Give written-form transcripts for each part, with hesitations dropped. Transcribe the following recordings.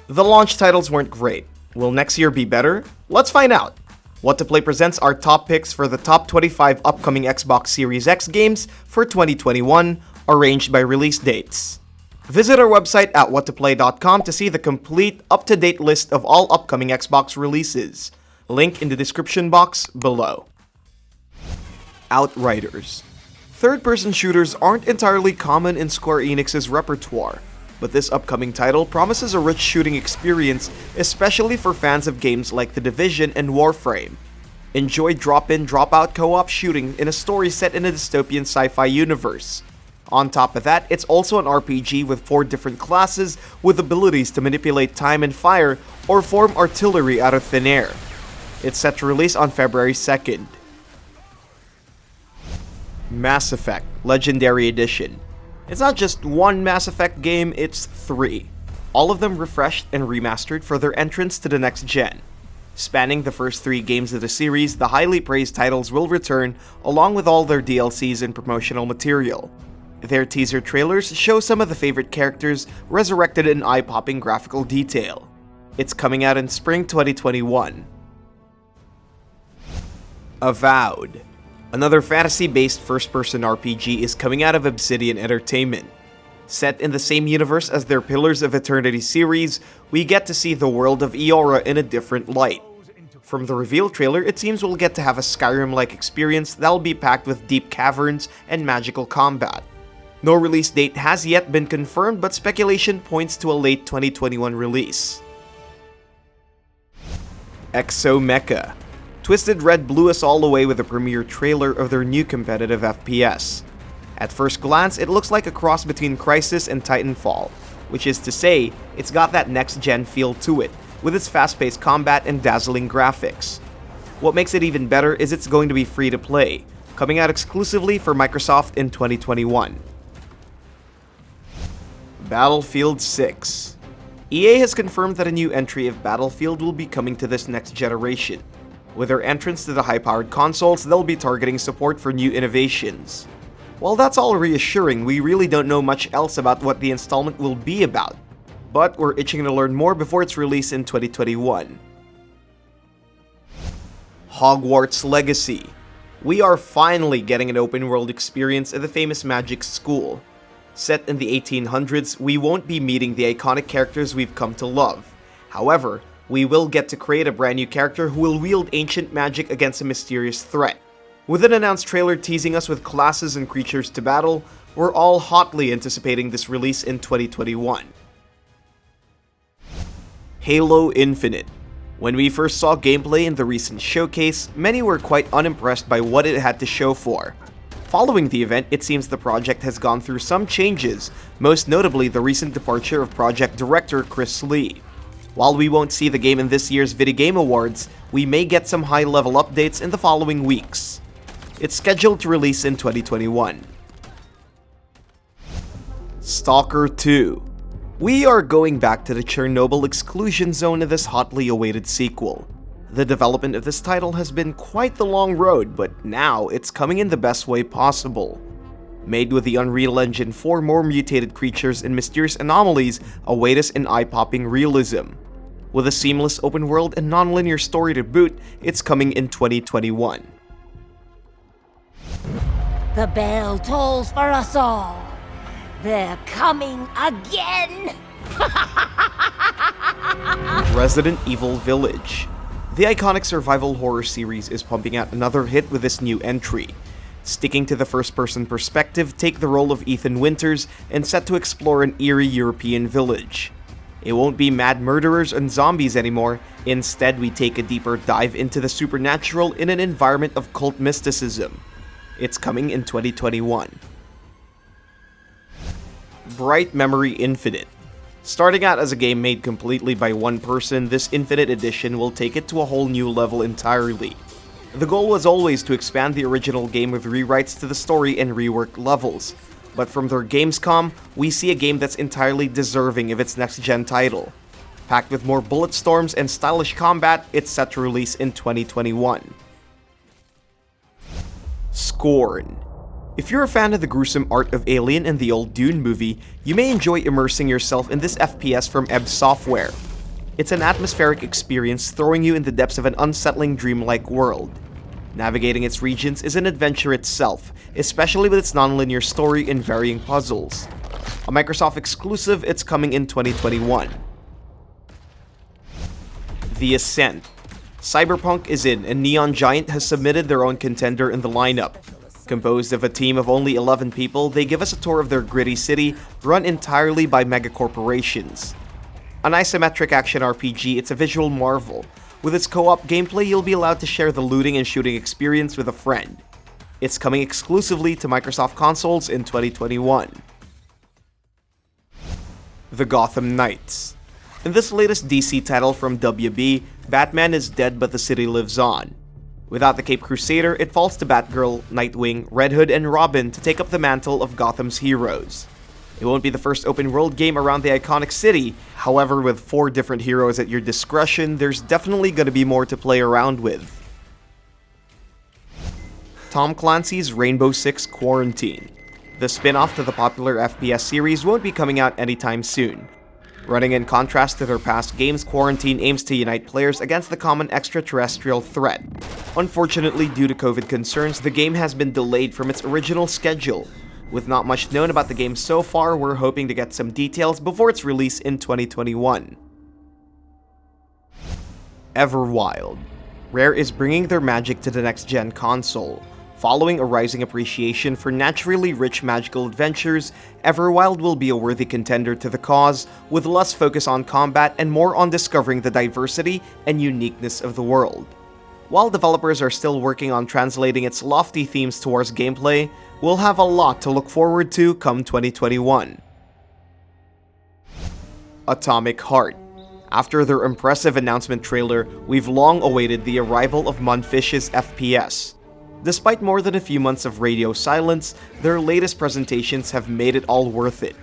The launch titles weren't great. Will next year be better? Let's find out. What to Play presents our top picks for the top 25 upcoming Xbox Series X games for 2021, arranged by release dates. Visit our website at whattoplay.com to see the complete, up-to-date list of all upcoming Xbox releases. Link in the description box below. Outriders. Third-person shooters aren't entirely common in Square Enix's repertoire, but this upcoming title promises a rich shooting experience, especially for fans of games like The Division and Warframe. Enjoy drop-in, drop-out co-op shooting in a story set in a dystopian sci-fi universe. On top of that, it's also an RPG with 4 different classes with abilities to manipulate time and fire or form artillery out of thin air. It's set to release on February 2nd. Mass Effect Legendary Edition. It's not just one Mass Effect game, it's 3. All of them refreshed and remastered for their entrance to the next gen. Spanning the first 3 games of the series, the highly praised titles will return along with all their DLCs and promotional material. Their teaser trailers show some of the favorite characters resurrected in eye-popping graphical detail. It's coming out in spring 2021. Avowed. Another fantasy-based first-person RPG is coming out of Obsidian Entertainment. Set in the same universe as their Pillars of Eternity series, we get to see the world of Eora in a different light. From the reveal trailer, it seems we'll get to have a Skyrim-like experience that'll be packed with deep caverns and magical combat. No release date has yet been confirmed, but speculation points to a late 2021 release. Exomecha. Twisted Red blew us all away with a premiere trailer of their new competitive FPS. At first glance, it looks like a cross between Crysis and Titanfall, which is to say, it's got that next-gen feel to it, with its fast-paced combat and dazzling graphics. What makes it even better is it's going to be free to play, coming out exclusively for Microsoft in 2021. Battlefield 6. EA has confirmed that a new entry of Battlefield will be coming to this next generation. With their entrance to the high-powered consoles, they'll be targeting support for new innovations. While that's all reassuring, we really don't know much else about what the installment will be about, but we're itching to learn more before its release in 2021. Hogwarts Legacy. We are finally getting an open-world experience at the famous Magic School. Set in the 1800s, we won't be meeting the iconic characters we've come to love. However, we will get to create a brand new character who will wield ancient magic against a mysterious threat. With an announced trailer teasing us with classes and creatures to battle, we're all hotly anticipating this release in 2021. Halo Infinite. When we first saw gameplay in the recent showcase, many were quite unimpressed by what it had to show for. Following the event, it seems the project has gone through some changes, most notably the recent departure of project director Chris Lee. While we won't see the game in this year's Video Game Awards, we may get some high-level updates in the following weeks. It's scheduled to release in 2021. Stalker 2. We are going back to the Chernobyl exclusion zone in this hotly awaited sequel. The development of this title has been quite the long road, but now it's coming in the best way possible. Made with the Unreal Engine 4, more mutated creatures and mysterious anomalies await us in eye-popping realism. With a seamless open world and non-linear story to boot, it's coming in 2021. The bell tolls for us all. They're coming again! Resident Evil Village. The iconic survival horror series is pumping out another hit with this new entry. Sticking to the first-person perspective, take the role of Ethan Winters and set to explore an eerie European village. It won't be mad murderers and zombies anymore. Instead, we take a deeper dive into the supernatural in an environment of cult mysticism. It's coming in 2021. Bright Memory Infinite. Starting out as a game made completely by one person, this Infinite Edition will take it to a whole new level entirely. The goal was always to expand the original game with rewrites to the story and reworked levels, but from their Gamescom, we see a game that's entirely deserving of its next-gen title. Packed with more bullet storms and stylish combat, it's set to release in 2021. Scorn. If you're a fan of the gruesome art of Alien and the old Dune movie, you may enjoy immersing yourself in this FPS from Ebb Software. It's an atmospheric experience throwing you in the depths of an unsettling dreamlike world. Navigating its regions is an adventure itself, especially with its non-linear story and varying puzzles. A Microsoft exclusive, it's coming in 2021. The Ascent. Cyberpunk is in, and Neon Giant has submitted their own contender in the lineup. Composed of a team of only 11 people, they give us a tour of their gritty city, run entirely by megacorporations. An isometric action RPG, it's a visual marvel. With its co-op gameplay, you'll be allowed to share the looting and shooting experience with a friend. It's coming exclusively to Microsoft consoles in 2021. The Gotham Knights. In this latest DC title from WB, Batman is dead but the city lives on. Without the Cape Crusader, it falls to Batgirl, Nightwing, Red Hood, and Robin to take up the mantle of Gotham's heroes. It won't be the first open-world game around the iconic city, however, with 4 different heroes at your discretion, there's definitely going to be more to play around with. Tom Clancy's Rainbow Six Quarantine. The spin-off to the popular FPS series won't be coming out anytime soon. Running in contrast to their past games, Quarantine aims to unite players against the common extraterrestrial threat. Unfortunately, due to COVID concerns, the game has been delayed from its original schedule. With not much known about the game so far, we're hoping to get some details before its release in 2021. Everwild. Rare is bringing their magic to the next-gen console. Following a rising appreciation for naturally rich magical adventures, Everwild will be a worthy contender to the cause, with less focus on combat and more on discovering the diversity and uniqueness of the world. While developers are still working on translating its lofty themes towards gameplay, we'll have a lot to look forward to come 2021. Atomic Heart. After their impressive announcement trailer, we've long awaited the arrival of Mundfish's FPS. Despite more than a few months of radio silence, their latest presentations have made it all worth it.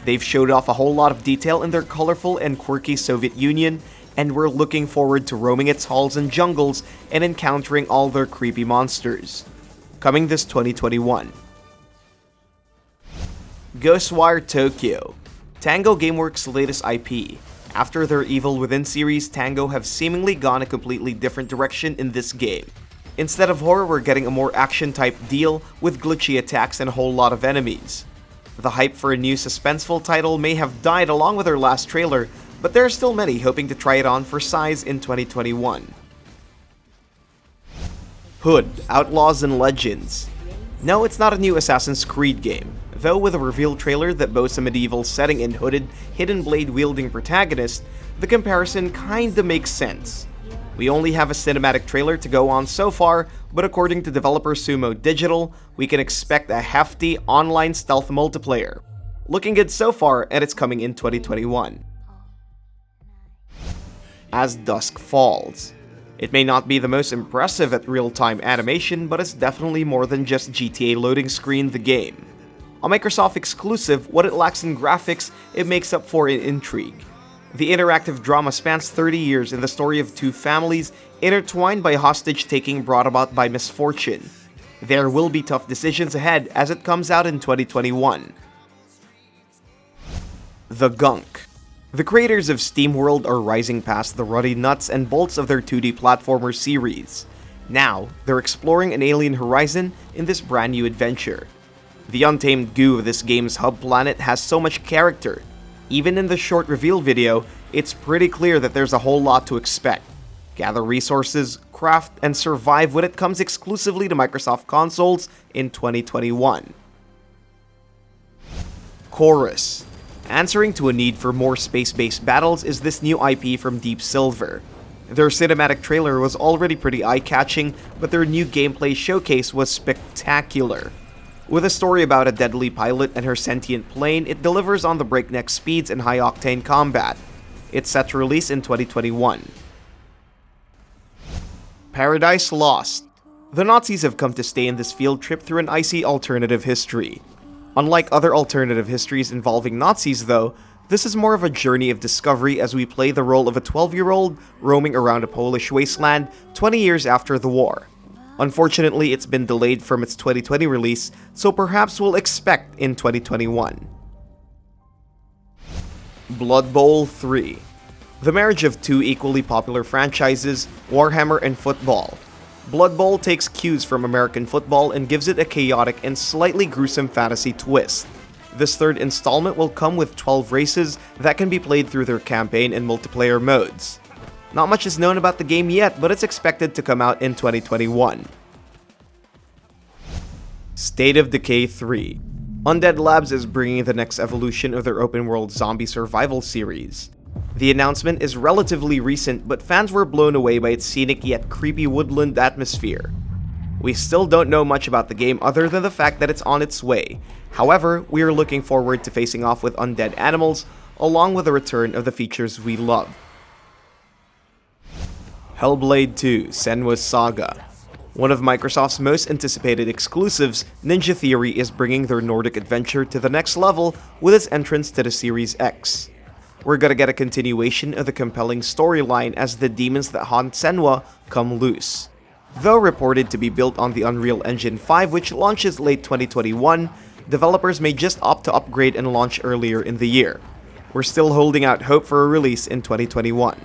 They've showed off a whole lot of detail in their colorful and quirky Soviet Union, and we're looking forward to roaming its halls and jungles and encountering all their creepy monsters. Coming this 2021. Ghostwire Tokyo. Tango Gameworks' latest IP. After their Evil Within series, Tango have seemingly gone a completely different direction in this game. Instead of horror, we're getting a more action-type deal with glitchy attacks and a whole lot of enemies. The hype for a new suspenseful title may have died along with their last trailer, but there are still many hoping to try it on for size in 2021. Hood, Outlaws and Legends. No, it's not a new Assassin's Creed game, though with a reveal trailer that boasts a medieval setting and hooded, hidden blade-wielding protagonist, the comparison kinda makes sense. We only have a cinematic trailer to go on so far, but according to developer Sumo Digital, we can expect a hefty online stealth multiplayer. Looking good so far, and it's coming in 2021. As Dusk Falls. It may not be the most impressive at real-time animation, but it's definitely more than just GTA loading screen the game. A Microsoft exclusive, what it lacks in graphics, it makes up for in intrigue. The interactive drama spans 30 years in the story of 2 families intertwined by hostage-taking brought about by misfortune. There will be tough decisions ahead as it comes out in 2021. The Gunk. The creators of SteamWorld are rising past the ruddy nuts and bolts of their 2D platformer series. Now, they're exploring an alien horizon in this brand new adventure. The untamed goo of this game's hub planet has so much character. Even in the short reveal video, it's pretty clear that there's a whole lot to expect. Gather resources, craft, and survive when it comes exclusively to Microsoft consoles in 2021. Chorus. Answering to a need for more space-based battles is this new IP from Deep Silver. Their cinematic trailer was already pretty eye-catching, but their new gameplay showcase was spectacular. With a story about a deadly pilot and her sentient plane, it delivers on the breakneck speeds and high-octane combat. It's set to release in 2021. Paradise Lost. The Nazis have come to stay in this field trip through an icy alternative history. Unlike other alternative histories involving Nazis though, this is more of a journey of discovery as we play the role of a 12-year-old roaming around a Polish wasteland 20 years after the war. Unfortunately, it's been delayed from its 2020 release, so perhaps we'll expect in 2021. Blood Bowl 3. The marriage of two equally popular franchises, Warhammer and football. Blood Bowl takes cues from American football and gives it a chaotic and slightly gruesome fantasy twist. This third installment will come with 12 races that can be played through their campaign and multiplayer modes. Not much is known about the game yet, but it's expected to come out in 2021. State of Decay 3. Undead Labs is bringing the next evolution of their open-world zombie survival series. The announcement is relatively recent, but fans were blown away by its scenic yet creepy woodland atmosphere. We still don't know much about the game other than the fact that it's on its way. However, we are looking forward to facing off with undead animals, along with the return of the features we love. Hellblade 2: Senua's Saga. One of Microsoft's most anticipated exclusives, Ninja Theory is bringing their Nordic adventure to the next level with its entrance to the Series X. We're gonna get a continuation of the compelling storyline as the demons that haunt Senua come loose. Though reported to be built on the Unreal Engine 5, which launches late 2021, developers may just opt to upgrade and launch earlier in the year. We're still holding out hope for a release in 2021.